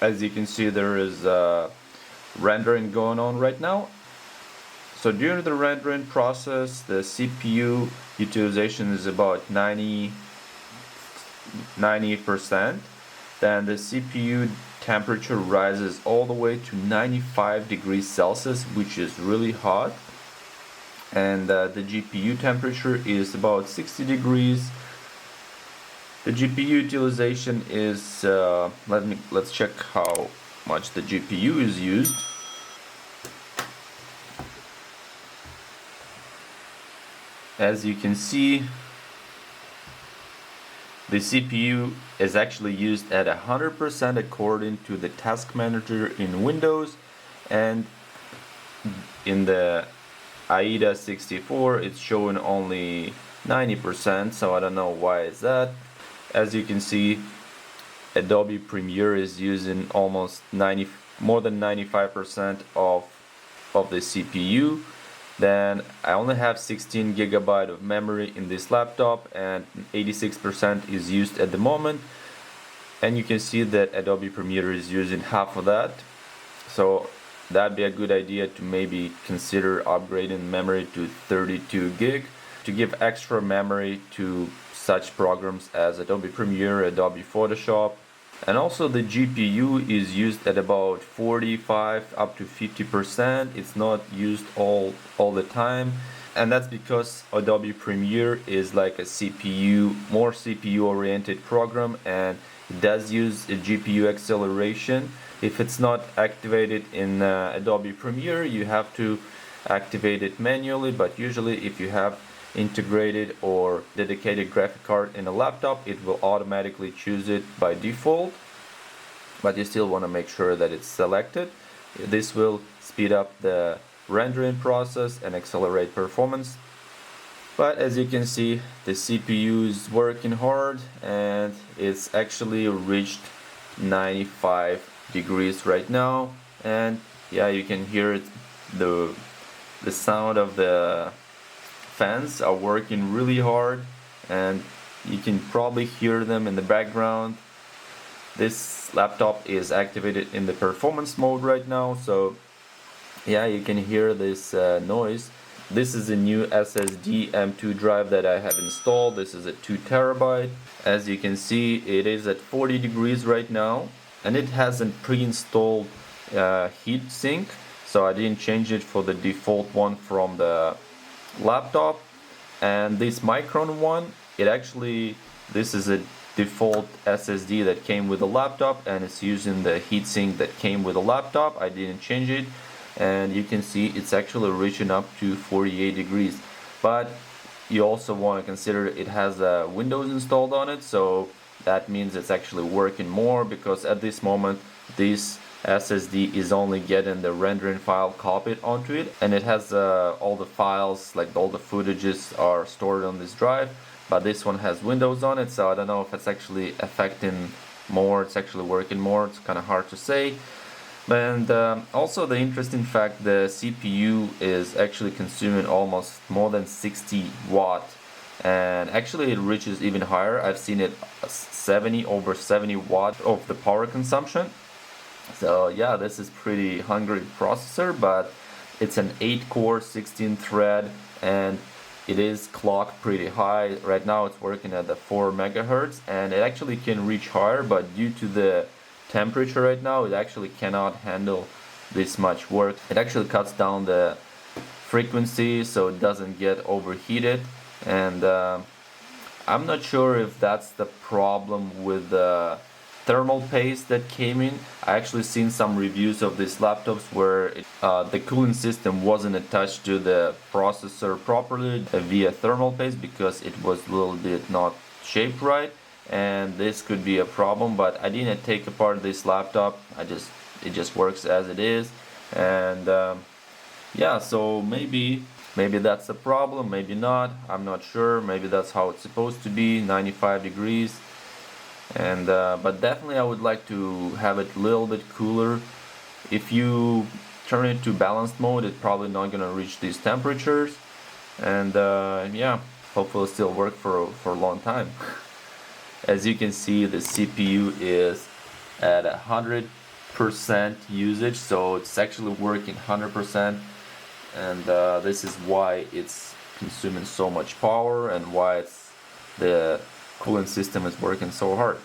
As you can see, there is rendering going on right now. So during the rendering process, the CPU utilization is about 90%. Then the CPU temperature rises all the way to 95 degrees Celsius, which is really hot. And the GPU temperature is about 60 degrees. The GPU utilization is let's check how much the GPU is used. As you can see, the CPU is actually used at 100% according to the task manager in Windows, and in the AIDA 64 it's showing only 90%, so I don't know why is that. As you can see, Adobe Premiere is using almost more than 95% of the CPU. Then I only have 16 GB of memory in this laptop, and 86% is used at the moment. And you can see that Adobe Premiere is using half of that. So that'd be a good idea to maybe consider upgrading memory to 32 gig to give extra memory to such programs as Adobe Premiere, Adobe Photoshop. And also the GPU is used at about 45 up to 50%. It's not used all the time, and that's because Adobe Premiere is like a more CPU oriented program, and it does use a GPU acceleration. If it's not activated in Adobe Premiere, you have to activate it manually, but usually if you have integrated or dedicated graphic card in a laptop, it will automatically choose it by default, but you still want to make sure that it's selected. This will speed up the rendering process and accelerate performance. But as you can see, the CPU is working hard, and it's actually reached 95 degrees right now, and yeah, you can hear it, the sound of the fans are working really hard, and you can probably hear them in the background. This laptop is activated in the performance mode right now, so yeah, you can hear this noise. This is a new SSD M2 drive that I have installed. This is a 2 terabyte. As you can see, it is at 40 degrees right now, and it has a pre-installed heat sink, so I didn't change it for the default one from the laptop. And this Micron one, this is a default SSD that came with the laptop, and it's using the heatsink that came with the laptop. I didn't change it, and you can see it's actually reaching up to 48 degrees. But you also want to consider it has Windows installed on it, so that means it's actually working more, because at this moment this SSD is only getting the rendering file copied onto it, and it has all the files, like all the footages are stored on this drive, but this one has Windows on it, so I don't know if it's actually affecting more, it's actually working more, it's kind of hard to say. And also the interesting fact, the CPU is actually consuming almost more than 60 watt, and actually it reaches even higher. I've seen it over 70 watt of the power consumption. So yeah, this is pretty hungry processor, but it's an 8-core 16-thread, and it is clocked pretty high. Right now it's working at the 4 megahertz, and it actually can reach higher, but due to the temperature right now, it actually cannot handle this much work. It actually cuts down the frequency so it doesn't get overheated, and I'm not sure if that's the problem with the thermal paste that came in. I actually seen some reviews of these laptops where the cooling system wasn't attached to the processor properly via thermal paste, because it was a little bit not shaped right, and this could be a problem. But I didn't take apart this laptop, it just works as it is. And yeah, so maybe that's a problem, maybe not, I'm not sure. Maybe that's how it's supposed to be, 95 degrees. And but definitely I would like to have it a little bit cooler. If you turn it to balanced mode, it's probably not gonna reach these temperatures. And yeah, hopefully it'll still work for a long time. As you can see, the CPU is at 100 usage, so it's actually working 100%, and this is why it's consuming so much power and why the cooling system is working so hard.